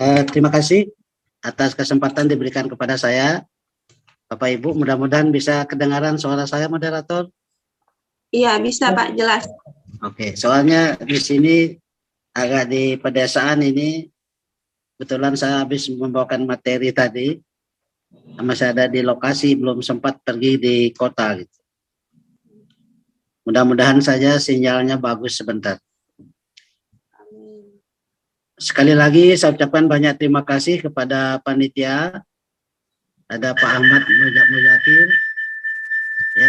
Terima kasih atas kesempatan diberikan kepada saya. Bapak Ibu, mudah-mudahan bisa kedengaran suara saya, moderator. Iya, bisa Pak, jelas. Oke, soalnya di sini agak di pedesaan ini, kebetulan saya habis membawakan materi tadi, masih ada di lokasi, belum sempat pergi di kota. Gitu. Mudah-mudahan saja sinyalnya bagus sebentar. Sekali lagi saya ucapkan banyak terima kasih kepada panitia, ada Pak Ahmad Muzakir, ya,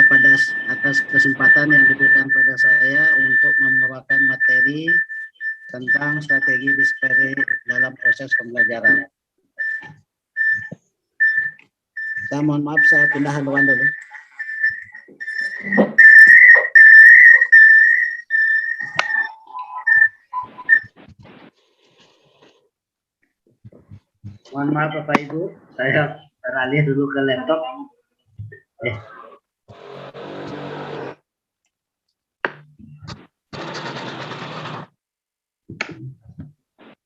atas kesempatan yang diberikan pada saya untuk membawakan materi tentang strategi Discovery dalam proses pembelajaran. Saya mohon maaf, saya pindah haluan dulu. Mohon maaf Bapak Ibu, saya beralih dulu ke laptop.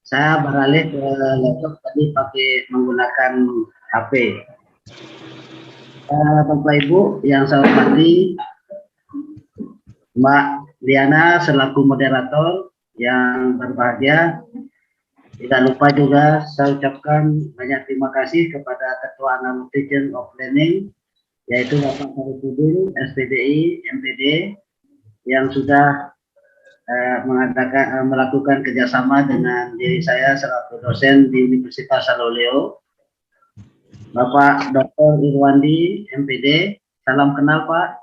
Saya beralih ke laptop tadi pakai menggunakan HP. Bapak Ibu yang saya hormati, Mbak Liana selaku moderator yang berbahagia, tidak lupa juga saya ucapkan banyak terima kasih kepada Ketua Analytics of Learning, yaitu Bapak Sarifudin, SPDI, MPD, yang sudah melakukan kerjasama dengan diri saya selaku dosen di Universitas Saloleo. Bapak Dr. Irwandi, MPD, salam kenal Pak.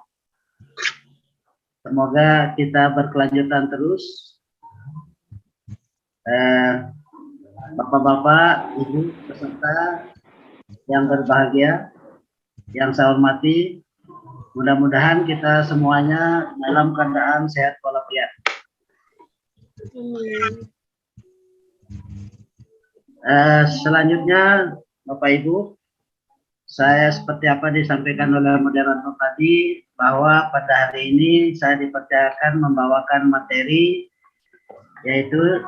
Semoga kita berkelanjutan terus. Bapak-bapak, Ibu, peserta yang berbahagia, yang saya hormati, mudah-mudahan kita semuanya dalam keadaan sehat walafiat. Selanjutnya, Bapak Ibu, saya seperti apa disampaikan oleh moderator tadi, bahwa pada hari ini saya dipercayakan membawakan materi yaitu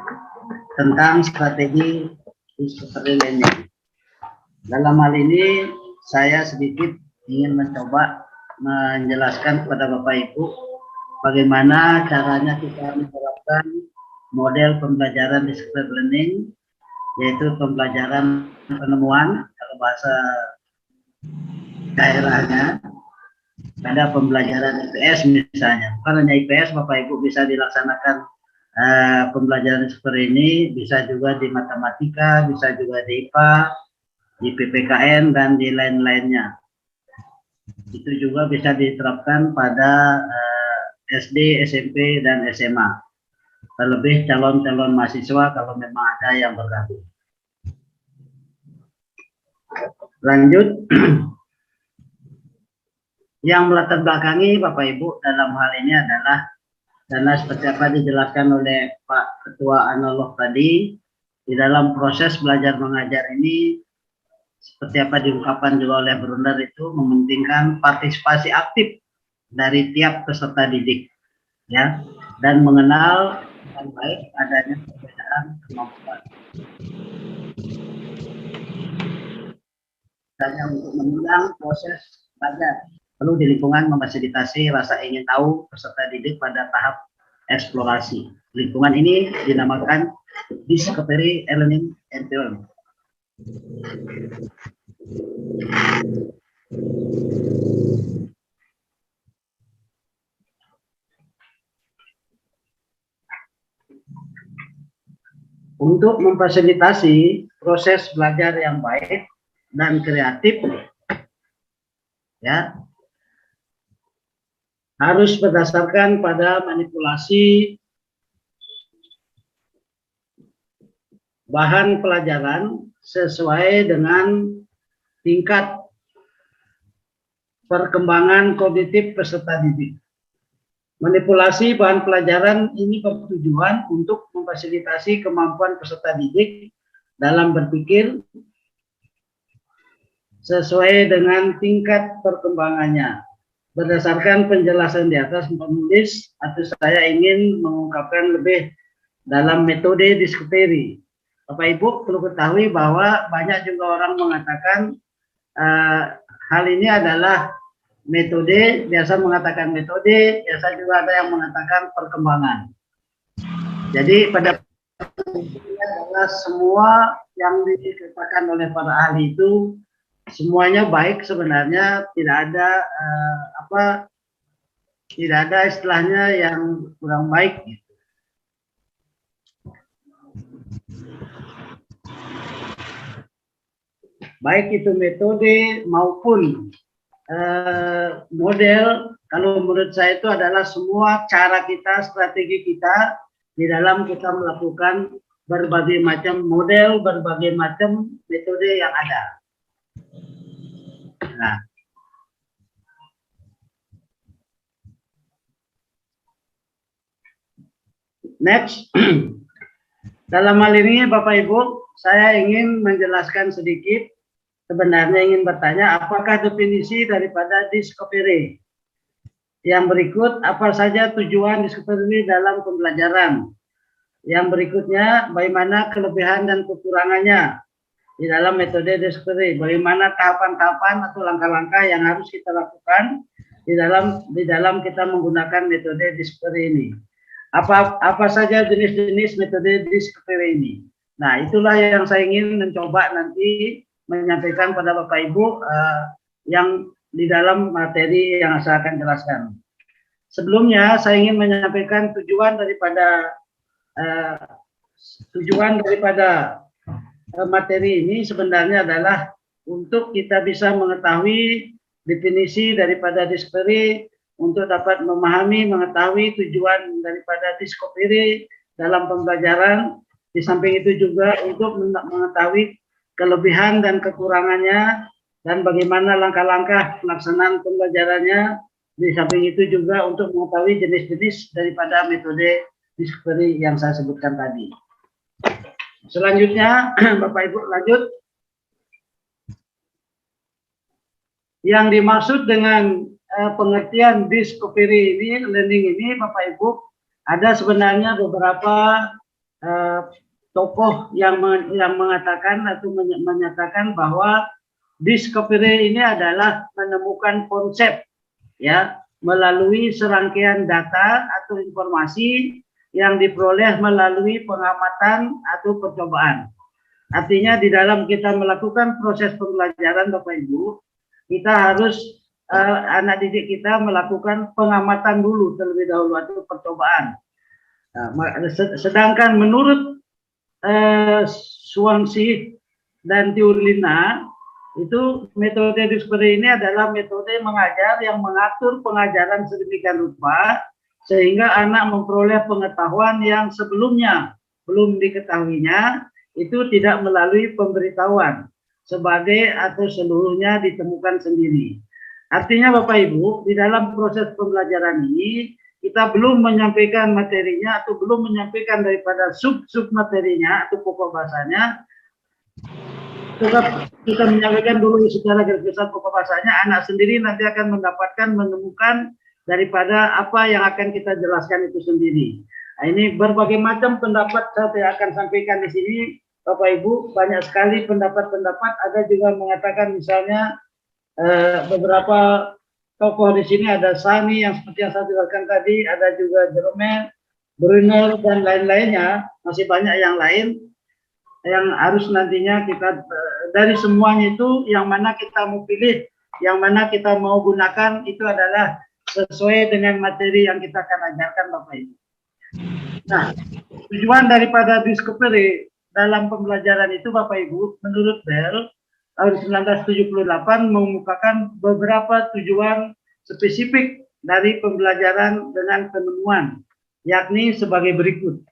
tentang strategi discovery learning. Dalam hal ini saya sedikit ingin mencoba menjelaskan kepada Bapak Ibu bagaimana caranya kita menerapkan model pembelajaran discovery learning, yaitu pembelajaran penemuan kalau bahasa daerahnya, ada pembelajaran IPS misalnya. Bukan hanya IPS, Bapak Ibu bisa dilaksanakan pembelajaran seperti ini, bisa juga di matematika, bisa juga di IPA, di PPKN, dan di lain-lainnya. Itu juga bisa diterapkan pada SD, SMP, dan SMA. Terlebih calon-calon mahasiswa kalau memang ada yang bergabung. Lanjut. Yang melatar belakangi Bapak Ibu dalam hal ini adalah, karena seperti apa dijelaskan oleh Pak Ketua Analog tadi, di dalam proses belajar mengajar ini, seperti apa diungkapkan juga oleh Brunner, itu mementingkan partisipasi aktif dari tiap peserta didik, ya, dan mengenal dengan baik adanya perbedaan kemampuan. Hanya untuk menunjang proses belajar, perlu di lingkungan memfasilitasi rasa ingin tahu peserta didik pada tahap eksplorasi. Lingkungan ini dinamakan discovery learning environment. Untuk memfasilitasi proses belajar yang baik dan kreatif, ya, harus berdasarkan pada manipulasi bahan pelajaran sesuai dengan tingkat perkembangan kognitif peserta didik. Manipulasi bahan pelajaran ini bertujuan untuk memfasilitasi kemampuan peserta didik dalam berpikir sesuai dengan tingkat perkembangannya. Berdasarkan penjelasan di atas, penulis atau saya ingin mengungkapkan lebih dalam metode discovery. Bapak Ibu perlu ketahui bahwa banyak juga orang mengatakan hal ini adalah metode, biasa mengatakan metode, biasa juga ada yang mengatakan perkembangan. Jadi pada ini adalah semua yang dikatakan oleh para ahli itu semuanya baik sebenarnya, tidak ada tidak ada istilahnya yang kurang baik. Baik itu metode maupun model, kalau menurut saya itu adalah semua cara kita, strategi kita di dalam kita melakukan berbagai macam model, berbagai macam metode yang ada. Nah, next, dalam hal ini Bapak Ibu, saya ingin menjelaskan sedikit. Sebenarnya ingin bertanya, apakah definisi daripada discovery? Yang berikut, apa saja tujuan discovery dalam pembelajaran? Yang berikutnya, bagaimana kelebihan dan kekurangannya di dalam metode discovery? Bagaimana tahapan-tahapan atau langkah-langkah yang harus kita lakukan di dalam kita menggunakan metode discovery ini? Apa saja jenis-jenis metode discovery ini? Nah, itulah yang saya ingin mencoba nanti menyampaikan pada Bapak Ibu yang di dalam materi yang saya akan jelaskan. Sebelumnya saya ingin menyampaikan tujuan daripada materi ini sebenarnya adalah untuk kita bisa mengetahui definisi daripada discovery, untuk dapat memahami, mengetahui tujuan daripada discovery dalam pembelajaran. Di samping itu juga untuk mengetahui kelebihan dan kekurangannya, dan bagaimana langkah-langkah pelaksanaan pembelajarannya. Di samping itu juga untuk mengetahui jenis-jenis daripada metode discovery yang saya sebutkan tadi. Selanjutnya, Bapak Ibu lanjut. Yang dimaksud dengan pengertian discovery ini, learning ini, Bapak Ibu, ada sebenarnya beberapa tokoh yang mengatakan atau menyatakan bahwa discovery ini adalah menemukan konsep, ya, melalui serangkaian data atau informasi yang diperoleh melalui pengamatan atau percobaan. Artinya di dalam kita melakukan proses pembelajaran, Bapak Ibu, kita harus anak didik kita melakukan pengamatan dulu terlebih dahulu atau percobaan. Sedangkan menurut Swansea dan Tiurlina, itu metode discovery ini adalah metode mengajar yang mengatur pengajaran sedemikian rupa sehingga anak memperoleh pengetahuan yang sebelumnya belum diketahuinya, itu tidak melalui pemberitahuan sebagai atau seluruhnya ditemukan sendiri. Artinya Bapak Ibu, di dalam proses pembelajaran ini kita belum menyampaikan materinya atau belum menyampaikan daripada sub-sub materinya atau pokok bahasanya. Kita menyampaikan dulu secara garis besar pokok bahasanya, anak sendiri nanti akan mendapatkan, menemukan daripada apa yang akan kita jelaskan itu sendiri. Nah, ini berbagai macam pendapat saya akan sampaikan di sini, Bapak Ibu, banyak sekali pendapat-pendapat. Ada juga mengatakan misalnya beberapa tokoh di sini, ada Sani yang seperti yang saya jelaskan tadi, ada juga Jerome, Brunner dan lain-lainnya, masih banyak yang lain yang harus nantinya kita dari semuanya itu yang mana kita mau pilih, yang mana kita mau gunakan itu adalah sesuai dengan materi yang kita akan ajarkan Bapak Ibu. Nah, tujuan daripada discovery dalam pembelajaran itu Bapak Ibu, menurut Bell tahun 1978 mengemukakan beberapa tujuan spesifik dari pembelajaran dengan penemuan, yakni sebagai berikut.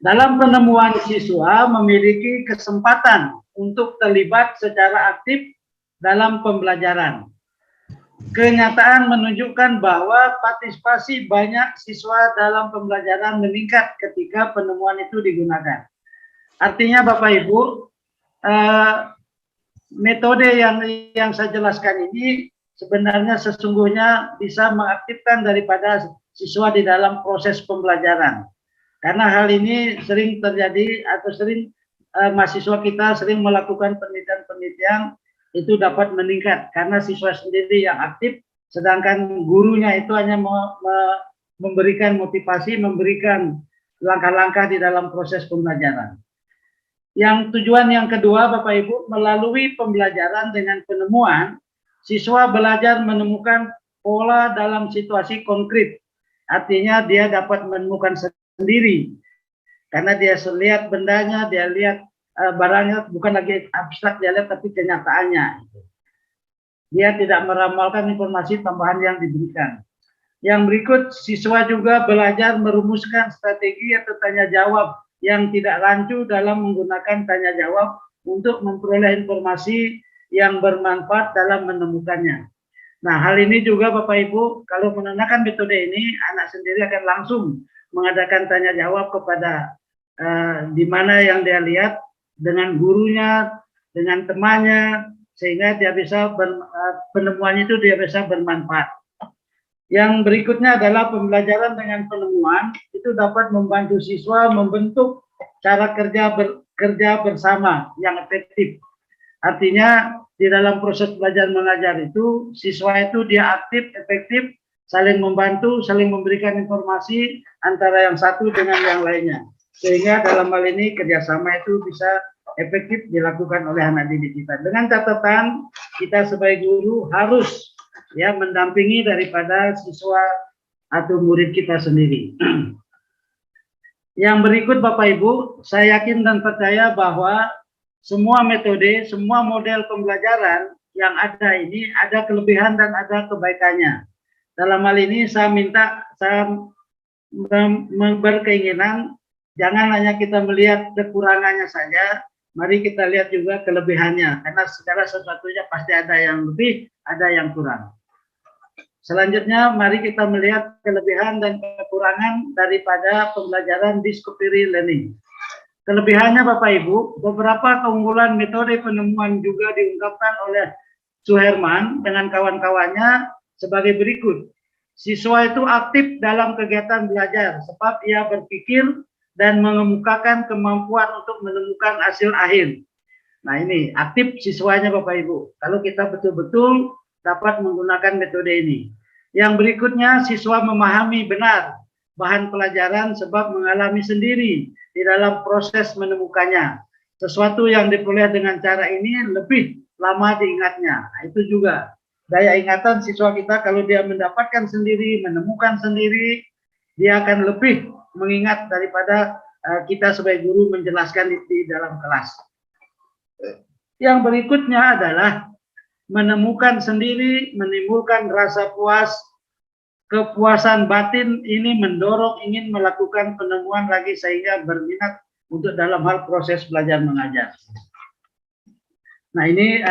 Dalam penemuan, siswa memiliki kesempatan untuk terlibat secara aktif dalam pembelajaran. Kenyataan menunjukkan bahwa partisipasi banyak siswa dalam pembelajaran meningkat ketika penemuan itu digunakan. Artinya Bapak Ibu, metode yang saya jelaskan ini sebenarnya sesungguhnya bisa mengaktifkan daripada siswa di dalam proses pembelajaran. Karena hal ini sering terjadi atau sering mahasiswa kita sering melakukan penelitian-penelitian itu dapat meningkat karena siswa sendiri yang aktif, sedangkan gurunya itu hanya memberikan motivasi, memberikan langkah-langkah di dalam proses pembelajaran. Yang tujuan yang kedua, Bapak Ibu, melalui pembelajaran dengan penemuan, siswa belajar menemukan pola dalam situasi konkret. Artinya dia dapat menemukan sendiri. Karena dia lihat bendanya, dia lihat barangnya, bukan lagi abstrak dia lihat, tapi kenyataannya. Dia tidak meramalkan informasi tambahan yang diberikan. Yang berikut, siswa juga belajar merumuskan strategi atau tanya jawab yang tidak rancu dalam menggunakan tanya jawab untuk memperoleh informasi yang bermanfaat dalam menemukannya. Nah, hal ini juga Bapak Ibu, kalau menggunakan metode ini, anak sendiri akan langsung mengadakan tanya jawab kepada di mana yang dia lihat dengan gurunya, dengan temannya, sehingga dia bisa penemuannya itu dia bisa bermanfaat. Yang berikutnya adalah pembelajaran dengan penemuan, itu dapat membantu siswa membentuk cara kerja bersama yang efektif. Artinya di dalam proses belajar mengajar itu, siswa itu dia aktif, efektif, saling membantu, saling memberikan informasi antara yang satu dengan yang lainnya. Sehingga dalam hal ini kerjasama itu bisa efektif dilakukan oleh anak didik kita. Dengan catatan kita sebagai guru harus ya mendampingi daripada siswa atau murid kita sendiri. Yang berikut Bapak Ibu, saya yakin dan percaya bahwa semua metode, semua model pembelajaran yang ada ini ada kelebihan dan ada kebaikannya. Dalam hal ini saya berkeinginan jangan hanya kita melihat kekurangannya saja, mari kita lihat juga kelebihannya, karena segala sesuatunya pasti ada yang lebih, ada yang kurang. Selanjutnya, mari kita melihat kelebihan dan kekurangan daripada pembelajaran discovery learning. Kelebihannya Bapak Ibu, beberapa keunggulan metode penemuan juga diungkapkan oleh Suherman dengan kawan-kawannya sebagai berikut. Siswa itu aktif dalam kegiatan belajar sebab ia berpikir dan mengemukakan kemampuan untuk menemukan hasil akhir. Nah ini aktif siswanya Bapak Ibu. Kalau kita betul-betul dapat menggunakan metode ini. Yang berikutnya, siswa memahami benar bahan pelajaran sebab mengalami sendiri di dalam proses menemukannya. Sesuatu yang diperoleh dengan cara ini lebih lama diingatnya. Nah, itu juga daya ingatan siswa kita kalau dia mendapatkan sendiri, menemukan sendiri, dia akan lebih mengingat daripada kita sebagai guru menjelaskan di dalam kelas. Yang berikutnya adalah menemukan sendiri, menimbulkan rasa puas, kepuasan batin ini mendorong ingin melakukan penemuan lagi sehingga berminat untuk dalam hal proses belajar mengajar. Nah ini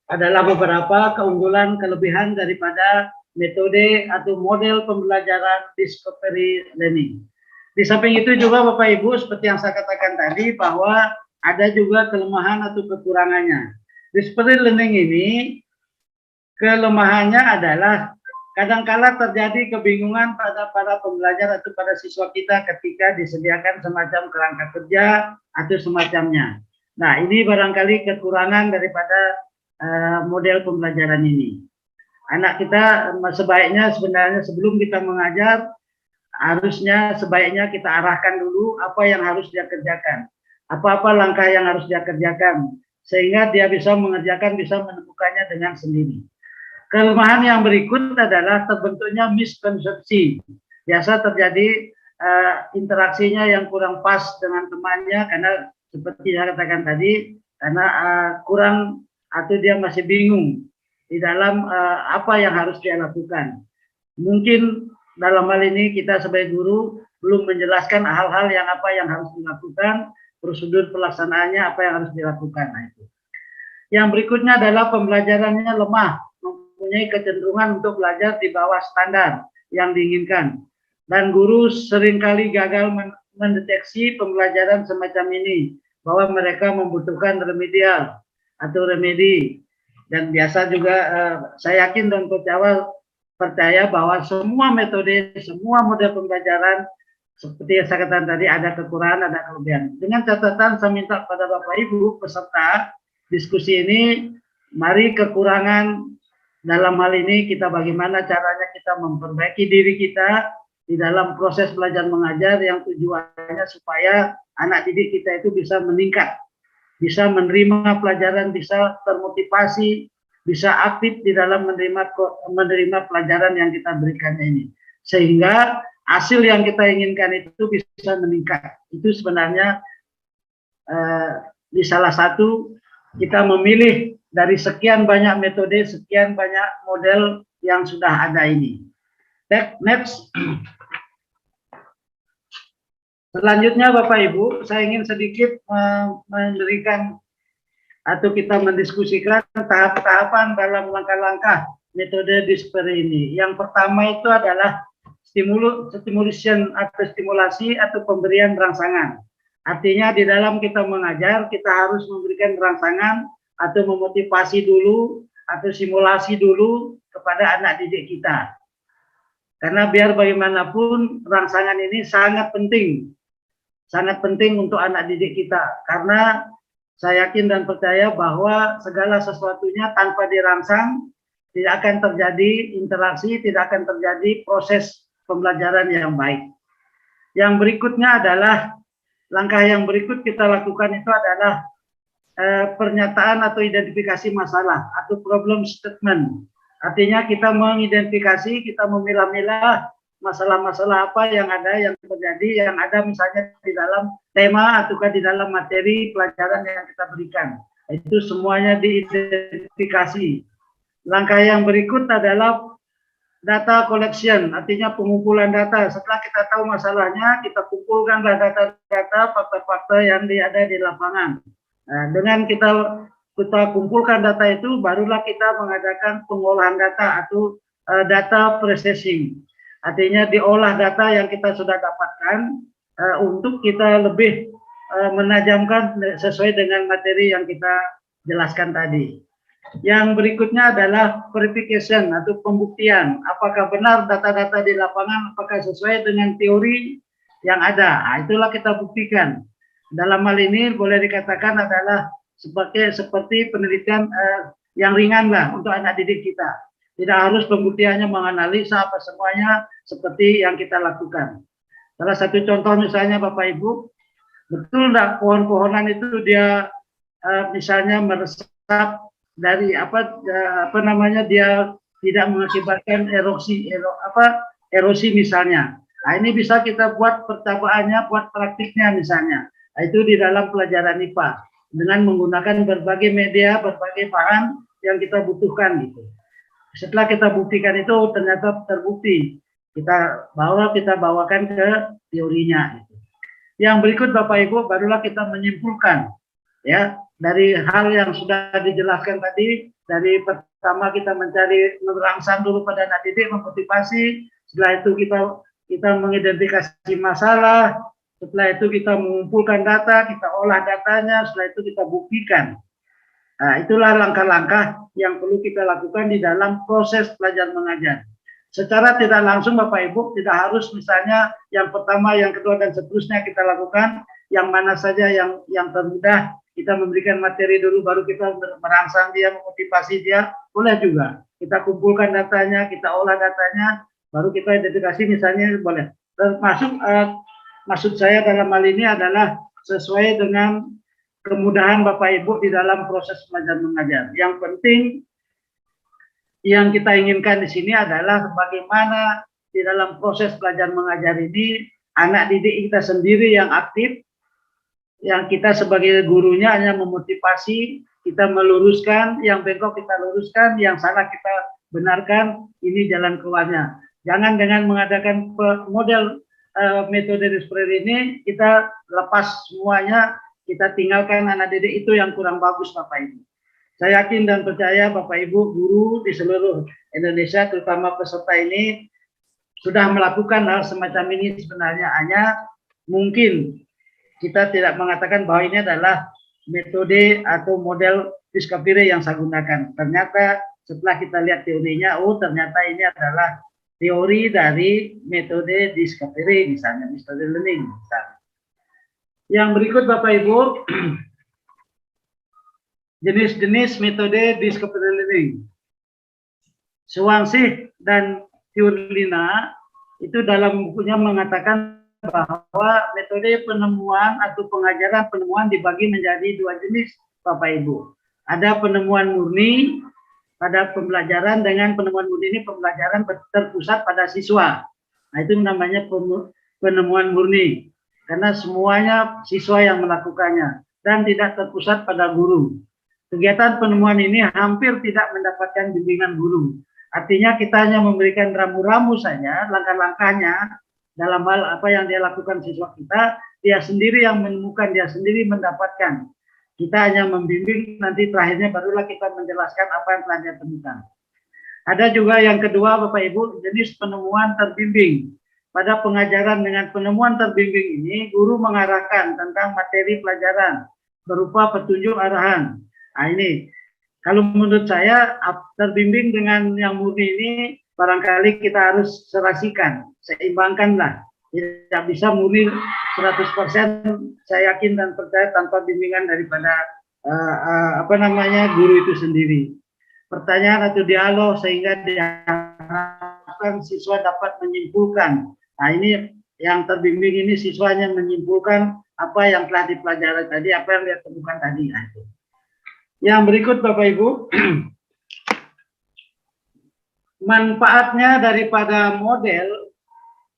adalah beberapa keunggulan kelebihan daripada metode atau model pembelajaran discovery learning. Di samping itu juga Bapak Ibu seperti yang saya katakan tadi bahwa ada juga kelemahan atau kekurangannya. Discovery learning ini kelemahannya adalah kadangkala terjadi kebingungan pada para pembelajar atau pada siswa kita ketika disediakan semacam kerangka kerja atau semacamnya. Nah ini barangkali kekurangan daripada model pembelajaran ini. Anak kita sebaiknya sebenarnya sebelum kita mengajar harusnya sebaiknya kita arahkan dulu apa yang harus dia kerjakan. Apa-apa langkah yang harus dia kerjakan sehingga dia bisa mengerjakan, bisa menemukannya dengan sendiri. Kelemahan yang berikut adalah terbentuknya miskonsepsi. Biasa terjadi interaksinya yang kurang pas dengan temannya karena seperti saya katakan tadi, karena kurang atau dia masih bingung di dalam apa yang harus dia lakukan. Mungkin dalam hal ini kita sebagai guru belum menjelaskan hal-hal yang apa yang harus dilakukan, prosedur pelaksanaannya apa yang harus dilakukan. Nah, itu. Yang berikutnya adalah pembelajarannya lemah, mempunyai kecenderungan untuk belajar di bawah standar yang diinginkan. Dan guru seringkali gagal mendeteksi pembelajaran semacam ini, bahwa mereka membutuhkan remedial atau remedi. Dan biasa juga saya yakin dan percaya bahwa semua metode, semua model pembelajaran seperti yang saya katakan tadi, ada kekurangan, ada kelebihan. Dengan catatan saya minta pada Bapak Ibu peserta diskusi ini, mari kekurangan dalam hal ini kita bagaimana caranya kita memperbaiki diri kita di dalam proses belajar mengajar yang tujuannya supaya anak didik kita itu bisa meningkat, bisa menerima pelajaran, bisa termotivasi, bisa aktif di dalam menerima pelajaran yang kita berikan ini. Sehingga hasil yang kita inginkan itu bisa meningkat. Itu sebenarnya di salah satu kita memilih dari sekian banyak metode, sekian banyak model yang sudah ada ini. Next. Selanjutnya Bapak Ibu, saya ingin sedikit memberikan atau kita mendiskusikan tahap-tahapan dalam langkah-langkah metode DISPER ini. Yang pertama itu adalah stimulasi atau pemberian rangsangan. Artinya di dalam kita mengajar, kita harus memberikan rangsangan atau memotivasi dulu atau simulasi dulu kepada anak didik kita. Karena biar bagaimanapun rangsangan ini sangat penting untuk anak didik kita. Karena saya yakin dan percaya bahwa segala sesuatunya tanpa dirangsang tidak akan terjadi interaksi, tidak akan terjadi proses pembelajaran yang baik. Yang berikutnya adalah langkah yang berikut kita lakukan itu adalah pernyataan atau identifikasi masalah atau problem statement. Artinya kita mengidentifikasi, kita memilah-milah masalah-masalah apa yang terjadi, yang ada misalnya di dalam tema ataukah di dalam materi pelajaran yang kita berikan. Itu semuanya diidentifikasi. Langkah yang berikut adalah data collection, artinya pengumpulan data. Setelah kita tahu masalahnya, kita kumpulkanlah data-data, fakta-fakta yang ada di lapangan. Nah, dengan kita kumpulkan data itu, barulah kita mengadakan pengolahan data atau data processing. Artinya diolah data yang kita sudah dapatkan untuk kita lebih menajamkan sesuai dengan materi yang kita jelaskan tadi. Yang berikutnya adalah verification atau pembuktian. Apakah benar data-data di lapangan, apakah sesuai dengan teori yang ada. Nah, itulah kita buktikan. Dalam hal ini boleh dikatakan adalah seperti penelitian yang ringan lah untuk anak didik kita. Tidak harus pembuktiannya menganalisa apa semuanya seperti yang kita lakukan. Salah satu contoh misalnya Bapak Ibu, betul enggak pohon-pohonan itu dia misalnya meresap dari dia tidak mengakibatkan erosi misalnya. Nah, ini bisa kita buat percobaannya, buat praktiknya misalnya. Nah, itu di dalam pelajaran IPA dengan menggunakan berbagai media, berbagai bahan yang kita butuhkan gitu. Setelah kita buktikan itu ternyata terbukti, kita bawakan ke teorinya gitu. Yang berikut Bapak Ibu, barulah kita menyimpulkan ya dari hal yang sudah dijelaskan tadi. Dari pertama kita mencari merangsang dulu pada anak didik, memotivasi. Setelah itu kita mengidentifikasi masalah. Setelah itu kita mengumpulkan data, kita olah datanya. Setelah itu kita buktikan. Nah, itulah langkah-langkah yang perlu kita lakukan di dalam proses belajar mengajar. Secara tidak langsung Bapak Ibu, tidak harus misalnya yang pertama, yang kedua dan seterusnya kita lakukan. Yang mana saja yang termudah, kita memberikan materi dulu, baru kita merangsang dia, memotivasi dia, boleh juga. Kita kumpulkan datanya, kita olah datanya, baru kita identifikasi misalnya boleh. Termasuk maksud saya dalam hal ini adalah sesuai dengan kemudahan Bapak Ibu di dalam proses belajar mengajar. Yang penting yang kita inginkan di sini adalah bagaimana di dalam proses belajar mengajar ini anak didik kita sendiri yang aktif, yang kita sebagai gurunya hanya memotivasi, kita meluruskan, yang bengkok kita luruskan, yang salah kita benarkan, ini jalan keluarnya. Jangan dengan mengadakan model metode DISPER ini, kita lepas semuanya, kita tinggalkan anak didik itu yang kurang bagus Bapak Ibu. Saya yakin dan percaya Bapak Ibu guru di seluruh Indonesia, terutama peserta ini, sudah melakukan hal semacam ini sebenarnya. Hanya mungkin kita tidak mengatakan bahwa ini adalah metode atau model discovery yang saya gunakan. Ternyata setelah kita lihat teorinya, oh ternyata ini adalah teori dari metode discovery, misalnya metode learning. Misalnya. Yang berikut Bapak Ibu, jenis-jenis metode discovery learning. Swansea dan Tiurlina itu dalam bukunya mengatakan bahwa metode penemuan atau pengajaran penemuan dibagi menjadi dua jenis, Bapak Ibu. Ada penemuan murni pada pembelajaran, dengan penemuan murni ini pembelajaran terpusat pada siswa. Nah, itu namanya penemuan murni, karena semuanya siswa yang melakukannya dan tidak terpusat pada guru. Kegiatan penemuan ini hampir tidak mendapatkan bimbingan guru. Artinya kita hanya memberikan ramu-ramu saja, langkah-langkahnya dalam hal apa yang dia lakukan siswa kita, dia sendiri yang menemukan, dia sendiri mendapatkan. Kita hanya membimbing, nanti terakhirnya barulah kita menjelaskan apa yang telah dia temukan. Ada juga yang kedua Bapak Ibu, jenis penemuan terbimbing. Pada pengajaran dengan penemuan terbimbing ini, guru mengarahkan tentang materi pelajaran berupa petunjuk arahan. Nah ini, kalau menurut saya terbimbing dengan yang murni ini barangkali kita harus serasikan, seimbangkanlah. Tidak bisa murni 100%, saya yakin dan percaya tanpa bimbingan daripada guru itu sendiri. Pertanyaan atau dialog sehingga diharapkan siswa dapat menyimpulkan. Nah ini yang terbimbing ini siswanya menyimpulkan apa yang telah dipelajari tadi, apa yang dia temukan tadi. Nah, itu. Yang berikut Bapak Ibu, manfaatnya daripada model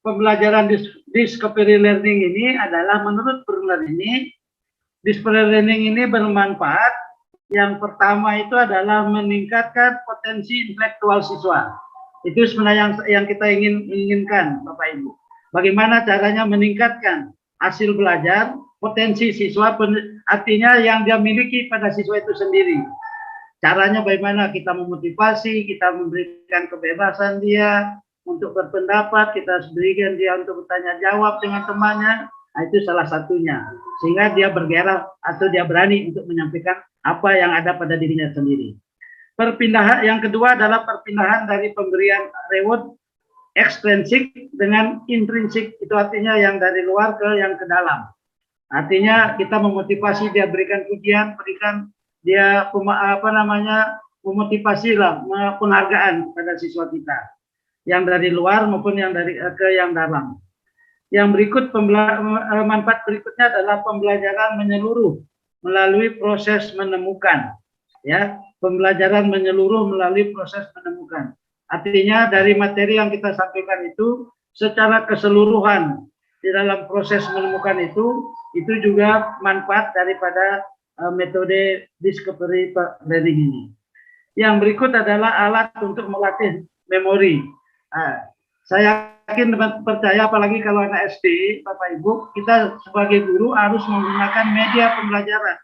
pembelajaran discovery learning ini adalah menurut Brunner ini, discovery learning ini bermanfaat. Yang pertama itu adalah meningkatkan potensi intelektual siswa. Itu sebenarnya yang kita inginkan Bapak Ibu. Bagaimana caranya meningkatkan hasil belajar, potensi siswa, artinya yang dia miliki pada siswa itu sendiri. Caranya bagaimana kita memotivasi, kita memberikan kebebasan dia untuk berpendapat, kita berikan dia untuk bertanya jawab dengan temannya. Nah, itu salah satunya. Sehingga dia bergerak atau dia berani untuk menyampaikan apa yang ada pada dirinya sendiri. Perpindahan yang kedua adalah perpindahan dari pemberian reward ekstrinsik dengan intrinsik, itu artinya yang dari luar ke yang ke dalam. Artinya kita memotivasi dia, berikan pujian, berikan dia memotivasi lah, penghargaan pada siswa kita, yang dari luar maupun yang dari ke yang dalam. Yang berikut manfaat berikutnya adalah pembelajaran menyeluruh melalui proses menemukan, ya, pembelajaran menyeluruh melalui proses menemukan. Artinya dari materi yang kita sampaikan itu secara keseluruhan di dalam proses menemukan itu juga manfaat daripada metode discovery learning ini. Yang berikut adalah alat untuk melatih memori. Saya yakin percaya, apalagi kalau anak SD, Bapak Ibu, kita sebagai guru harus menggunakan media pembelajaran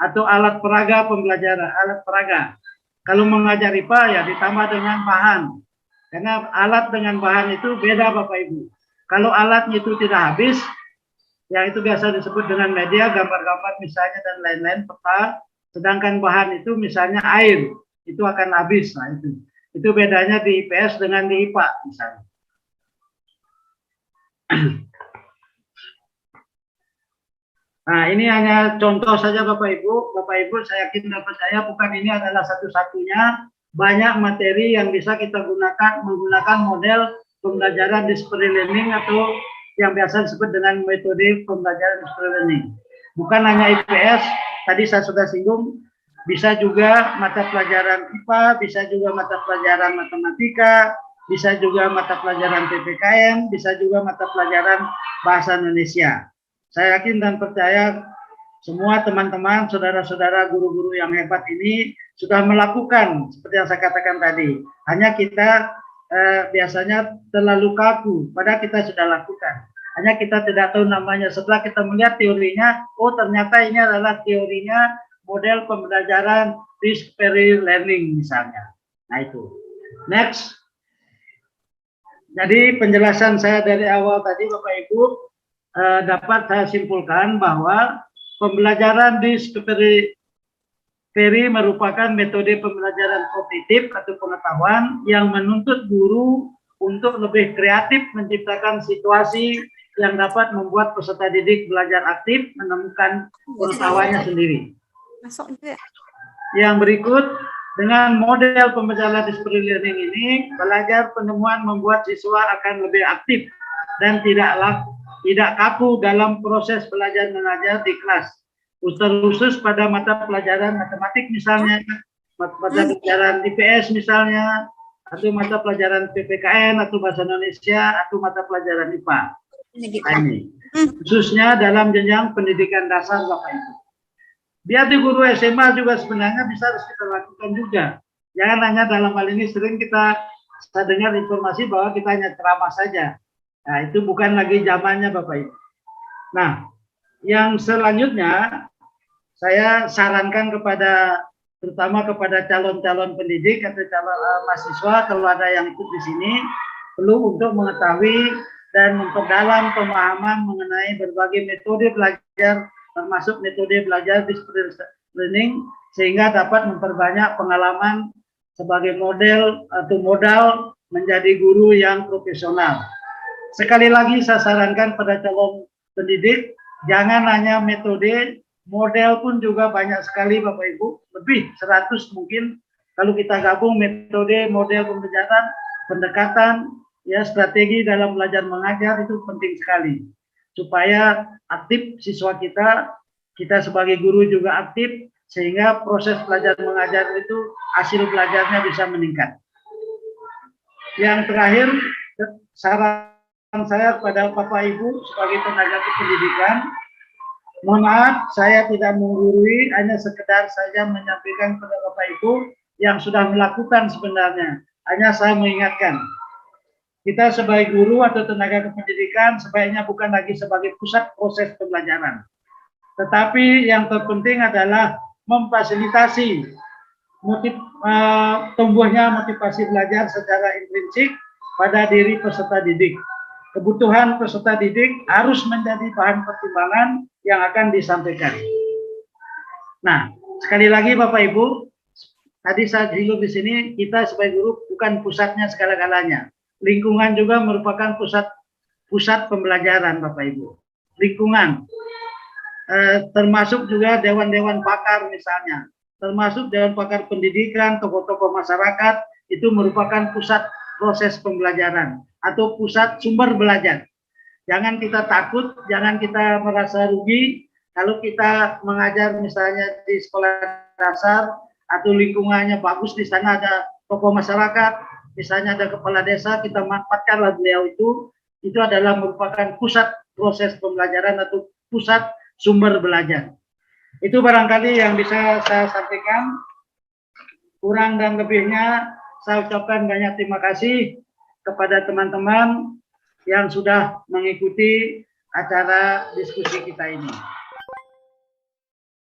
atau alat peraga pembelajaran, alat peraga. Kalau mengajar IPA ya ditambah dengan bahan, karena alat dengan bahan itu beda Bapak Ibu. Kalau alatnya itu tidak habis, yang itu biasa disebut dengan media, gambar-gambar misalnya dan lain-lain, peta, sedangkan bahan itu misalnya air, itu akan habis. Nah itu bedanya di IPS dengan di IPA misalnya. Nah ini hanya contoh saja Bapak Ibu. Bapak Ibu saya yakin dan percaya bukan ini adalah satu-satunya, banyak materi yang bisa kita menggunakan model pembelajaran discovery learning atau yang biasa disebut dengan metode pembelajaran discovery learning. Bukan hanya IPS, tadi saya sudah singgung, bisa juga mata pelajaran IPA, bisa juga mata pelajaran matematika, bisa juga mata pelajaran PPKN, bisa juga mata pelajaran bahasa Indonesia. Saya yakin dan percaya semua teman-teman, saudara-saudara guru-guru yang hebat ini sudah melakukan seperti yang saya katakan tadi. Hanya kita biasanya terlalu kaku, padahal kita sudah lakukan. Hanya kita tidak tahu namanya. Setelah kita melihat teorinya, oh ternyata ini adalah teorinya model pembelajaran discovery learning misalnya. Nah itu. Next. Jadi penjelasan saya dari awal tadi Bapak Ibu, dapat saya simpulkan bahwa pembelajaran discovery merupakan metode pembelajaran kognitif atau pengetahuan yang menuntut guru untuk lebih kreatif menciptakan situasi yang dapat membuat peserta didik belajar aktif menemukan pengetahuannya sendiri. Masuk juga. Yang berikut, dengan model pembelajaran display learning ini, belajar penemuan membuat siswa akan lebih aktif dan tidak kaku dalam proses belajar mengajar di kelas. Khusus pada mata pelajaran matematik misalnya, mata pelajaran IPS misalnya, atau mata pelajaran PPKN atau bahasa Indonesia atau mata pelajaran IPA. Nah, ini khususnya dalam jenjang pendidikan dasar Bapak Ibu. Di hati guru SMA juga sebenarnya bisa harus kita lakukan juga. Jangan hanya dalam hal ini sering kita dengar informasi bahwa kita hanya ceramah saja. Nah, itu bukan lagi zamannya Bapak Ibu. Nah, yang selanjutnya saya sarankan terutama kepada calon-calon pendidik atau calon mahasiswa, kalau ada yang ikut di sini, perlu untuk mengetahui dan memperdalam pemahaman mengenai berbagai metode belajar, termasuk metode belajar display learning, sehingga dapat memperbanyak pengalaman sebagai model atau modal menjadi guru yang profesional. Sekali lagi saya sarankan pada calon pendidik, jangan hanya metode, model pun juga banyak sekali Bapak Ibu, lebih 100 mungkin kalau kita gabung metode, model pembelajaran, pendekatan, ya strategi dalam belajar mengajar itu penting sekali. Supaya aktif siswa kita sebagai guru juga aktif, sehingga proses belajar mengajar itu hasil belajarnya bisa meningkat. Yang terakhir, saran saya kepada Bapak Ibu sebagai tenaga kependidikan, mohon maaf saya tidak menggurui, hanya sekedar saja menyampaikan kepada Bapak Ibu yang sudah melakukan sebenarnya. Hanya saya mengingatkan, kita sebagai guru atau tenaga kependidikan sebaiknya bukan lagi sebagai pusat proses pembelajaran. Tetapi yang terpenting adalah memfasilitasi tumbuhnya motivasi belajar secara intrinsik pada diri peserta didik. Kebutuhan peserta didik harus menjadi bahan pertimbangan yang akan disampaikan. Nah, sekali lagi Bapak Ibu, tadi saya singgung di sini, kita sebagai guru bukan pusatnya segala-galanya. Lingkungan juga merupakan pusat pembelajaran Bapak Ibu. Lingkungan, termasuk juga dewan-dewan pakar misalnya, termasuk dewan pakar pendidikan, tokoh-tokoh masyarakat, itu merupakan pusat proses pembelajaran atau pusat sumber belajar. Jangan kita takut, jangan kita merasa rugi kalau kita mengajar misalnya di sekolah dasar atau lingkungannya bagus, di sana ada tokoh masyarakat, misalnya ada kepala desa, kita manfaatkanlah beliau itu adalah merupakan pusat proses pembelajaran atau pusat sumber belajar. Itu barangkali yang bisa saya sampaikan. Kurang dan lebihnya saya ucapkan banyak terima kasih kepada teman-teman yang sudah mengikuti acara diskusi kita ini.